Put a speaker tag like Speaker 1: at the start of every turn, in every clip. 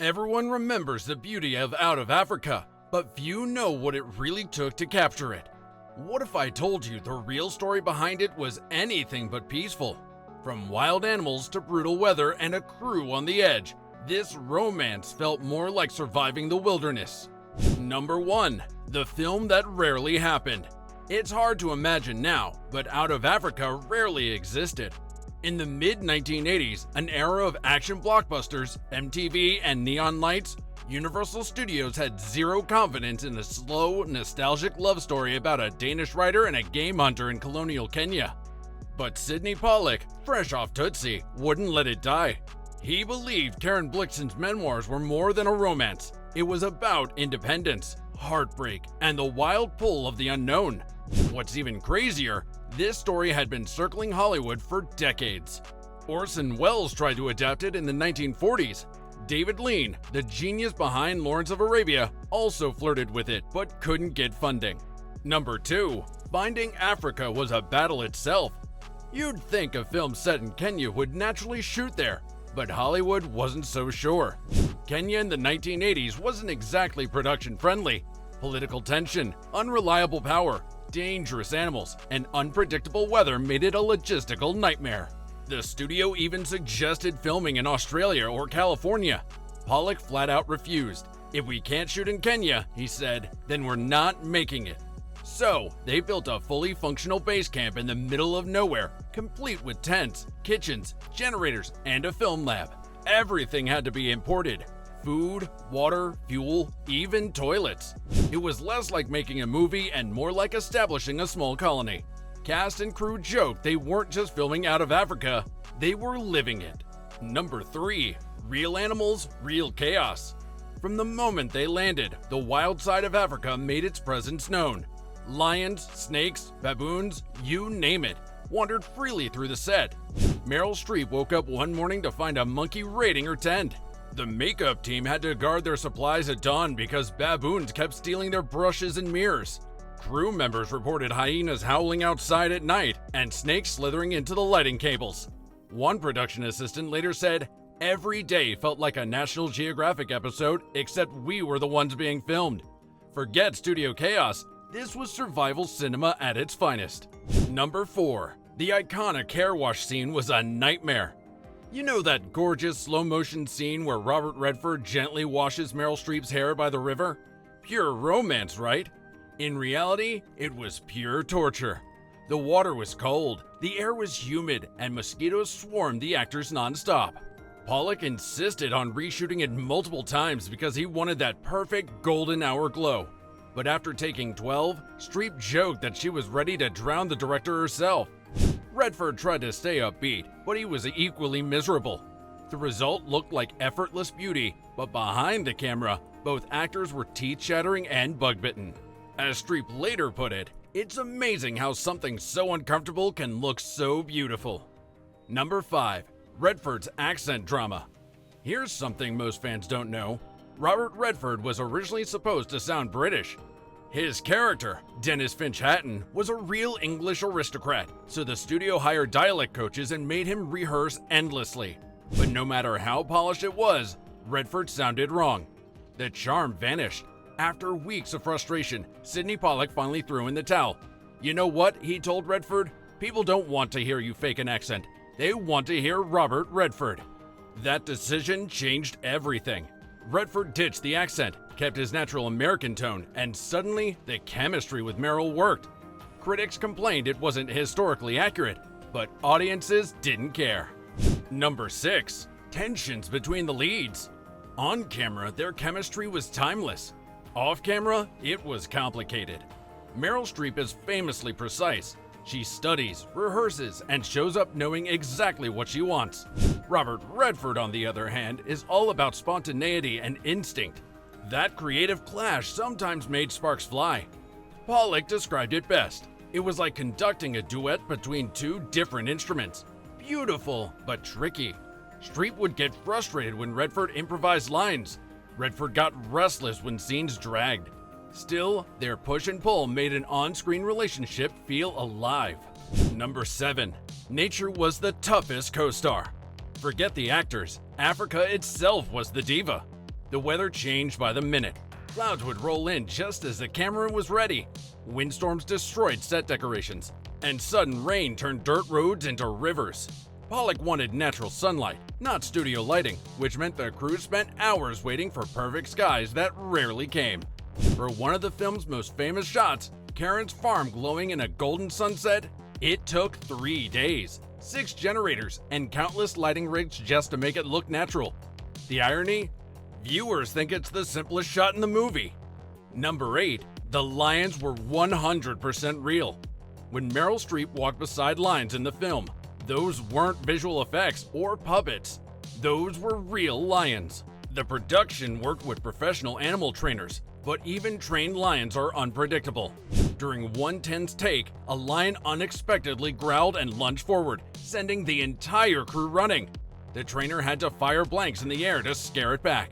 Speaker 1: Everyone remembers the beauty of Out of Africa, but few know what it really took to capture it. What if I told you the real story behind it was anything but peaceful? From wild animals to brutal weather and a crew on the edge, this romance felt more like surviving the wilderness. Number 1. The film that rarely happened. It's hard to imagine now, but Out of Africa rarely existed. In the mid-1980s, an era of action blockbusters, MTV, and neon lights, Universal Studios had zero confidence in the slow, nostalgic love story about a Danish writer and a game hunter in colonial Kenya. But Sidney Pollack, fresh off Tootsie, wouldn't let it die. He believed Karen Blixen's memoirs were more than a romance. It was about independence, heartbreak, and the wild pull of the unknown. What's even crazier, this story had been circling Hollywood for decades. Orson Welles tried to adapt it in the 1940s. David Lean, the genius behind Lawrence of Arabia, also flirted with it but couldn't get funding. Number 2. Finding Africa was a battle itself. You'd think a film set in Kenya would naturally shoot there, but Hollywood wasn't so sure. Kenya in the 1980s wasn't exactly production friendly. Political tension, unreliable power, dangerous animals, and unpredictable weather made it a logistical nightmare. The studio even suggested filming in Australia or California. Pollack flat out refused. "If we can't shoot in Kenya," he said, "then we're not making it." So, they built a fully functional base camp in the middle of nowhere, complete with tents, kitchens, generators, and a film lab. Everything had to be imported. Food, water, fuel, even toilets. It was less like making a movie and more like establishing a small colony. Cast and crew joked they weren't just filming Out of Africa, they were living it. Number 3. Real animals, real chaos. From the moment they landed, the wild side of Africa made its presence known. Lions, snakes, baboons, you name it, wandered freely through the set. Meryl Streep woke up one morning to find a monkey raiding her tent. The makeup team had to guard their supplies at dawn because baboons kept stealing their brushes and mirrors. Crew members reported hyenas howling outside at night and snakes slithering into the lighting cables. One production assistant later said, "Every day felt like a National Geographic episode, except we were the ones being filmed." Forget studio chaos, this was survival cinema at its finest. Number 4. The iconic hair wash scene was a nightmare. You know that gorgeous slow-motion scene where Robert Redford gently washes Meryl Streep's hair by the river? Pure romance, right? In reality, it was pure torture. The water was cold, the air was humid, and mosquitoes swarmed the actors non-stop. Pollack insisted on reshooting it multiple times because he wanted that perfect golden hour glow. But after taking 12, Streep joked that she was ready to drown the director herself. Redford tried to stay upbeat, but he was equally miserable. The result looked like effortless beauty, but behind the camera, both actors were teeth-chattering and bug-bitten. As Streep later put it, "It's amazing how something so uncomfortable can look so beautiful." Number 5. Redford's accent drama. Here's something most fans don't know. Robert Redford was originally supposed to sound British. His character, Dennis Finch Hatton, was a real English aristocrat, so the studio hired dialect coaches and made him rehearse endlessly. But no matter how polished it was, Redford sounded wrong. The charm vanished. After weeks of frustration, Sidney Pollack finally threw in the towel. "You know what?" he told Redford. "People don't want to hear you fake an accent. They want to hear Robert Redford." That decision changed everything. Redford ditched the accent, kept his natural American tone, and suddenly the chemistry with Meryl worked. Critics complained it wasn't historically accurate, but audiences didn't care. Number 6. Tensions between the leads. On camera, their chemistry was timeless. Off camera, it was complicated. Meryl Streep is famously precise. She studies, rehearses, and shows up knowing exactly what she wants. Robert Redford, on the other hand, is all about spontaneity and instinct. That creative clash sometimes made sparks fly. Pollack described it best. It was like conducting a duet between two different instruments. Beautiful, but tricky. Streep would get frustrated when Redford improvised lines. Redford got restless when scenes dragged. Still, their push and pull made an on-screen relationship feel alive. Number 7. Nature was the toughest co-star. Forget the actors, Africa itself was the diva. The weather changed by the minute. Clouds would roll in just as the camera was ready. Windstorms destroyed set decorations, and sudden rain turned dirt roads into rivers. Pollack wanted natural sunlight, not studio lighting, which meant the crew spent hours waiting for perfect skies that rarely came. For one of the film's most famous shots, Karen's farm glowing in a golden sunset, it took 3 days, 6 generators, and countless lighting rigs just to make it look natural. The irony? Viewers think it's the simplest shot in the movie. Number 8. The lions were 100% real. When Meryl Streep walked beside lions in the film, those weren't visual effects or puppets. Those were real lions. The production worked with professional animal trainers, but even trained lions are unpredictable. During one tense take, a lion unexpectedly growled and lunged forward, sending the entire crew running. The trainer had to fire blanks in the air to scare it back.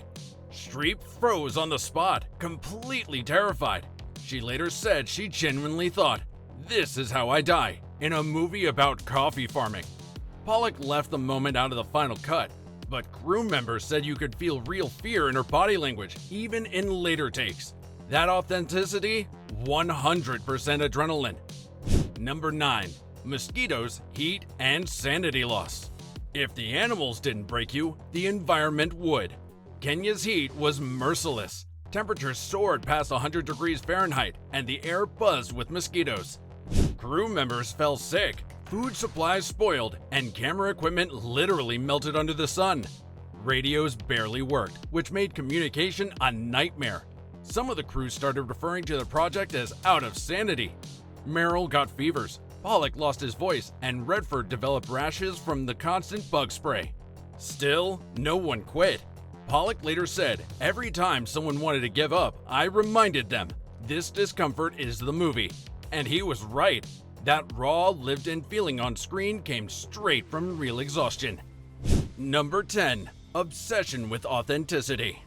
Speaker 1: Streep froze on the spot, completely terrified. She later said she genuinely thought, "This is how I die," in a movie about coffee farming. Pollack left the moment out of the final cut, but crew members said you could feel real fear in her body language, even in later takes. That authenticity? 100% adrenaline. Number 9. Mosquitoes, heat, and sanity loss. If the animals didn't break you, the environment would. Kenya's heat was merciless. Temperatures soared past 100 degrees Fahrenheit, and the air buzzed with mosquitoes. Crew members fell sick, food supplies spoiled, and camera equipment literally melted under the sun. Radios barely worked, which made communication a nightmare. Some of the crew started referring to the project as out of sanity. Meryl got fevers, Pollack lost his voice, and Redford developed rashes from the constant bug spray. Still, no one quit. Pollack later said, "Every time someone wanted to give up, I reminded them, this discomfort is the movie." And he was right. That raw, lived-in feeling on screen came straight from real exhaustion. Number 10. Obsession with authenticity.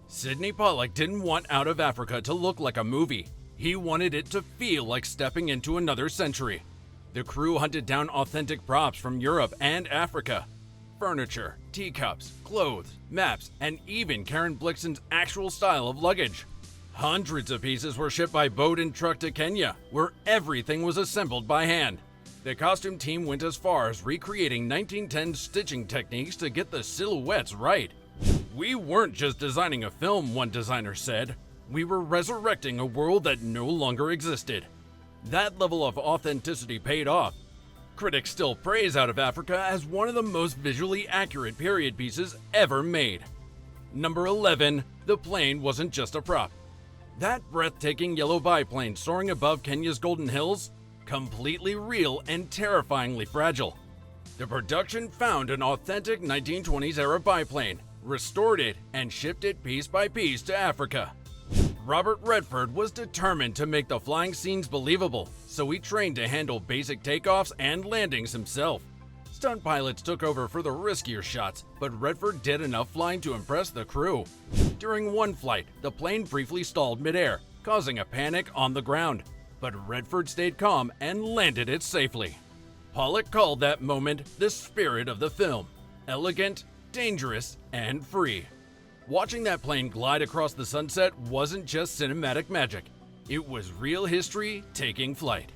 Speaker 1: Sidney Pollack didn't want Out of Africa to look like a movie. He wanted it to feel like stepping into another century. The crew hunted down authentic props from Europe and Africa. Furniture, teacups, clothes, maps, and even Karen Blixen's actual style of luggage. Hundreds of pieces were shipped by boat and truck to Kenya, where everything was assembled by hand. The costume team went as far as recreating 1910 stitching techniques to get the silhouettes right. "We weren't just designing a film," one designer said. "We were resurrecting a world that no longer existed." That level of authenticity paid off. Critics still praise Out of Africa as one of the most visually accurate period pieces ever made. Number 11. The plane wasn't just a prop. That breathtaking yellow biplane soaring above Kenya's Golden Hills? Completely real and terrifyingly fragile. The production found an authentic 1920s era biplane, restored it, and shipped it piece by piece to Africa. Robert Redford was determined to make the flying scenes believable, so he trained to handle basic takeoffs and landings himself. Stunt pilots took over for the riskier shots, but Redford did enough flying to impress the crew. During one flight, the plane briefly stalled midair, causing a panic on the ground, but Redford stayed calm and landed it safely. Pollack called that moment the spirit of the film: elegant, dangerous, and free. Watching that plane glide across the sunset wasn't just cinematic magic, it was real history taking flight.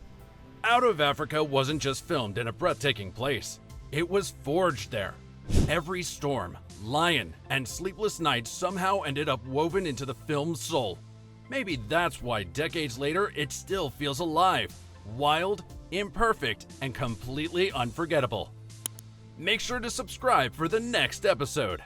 Speaker 1: Out of Africa wasn't just filmed in a breathtaking place, it was forged there. Every storm, lion, and sleepless night somehow ended up woven into the film's soul. Maybe that's why decades later it still feels alive, wild, imperfect, and completely unforgettable. Make sure to subscribe for the next episode.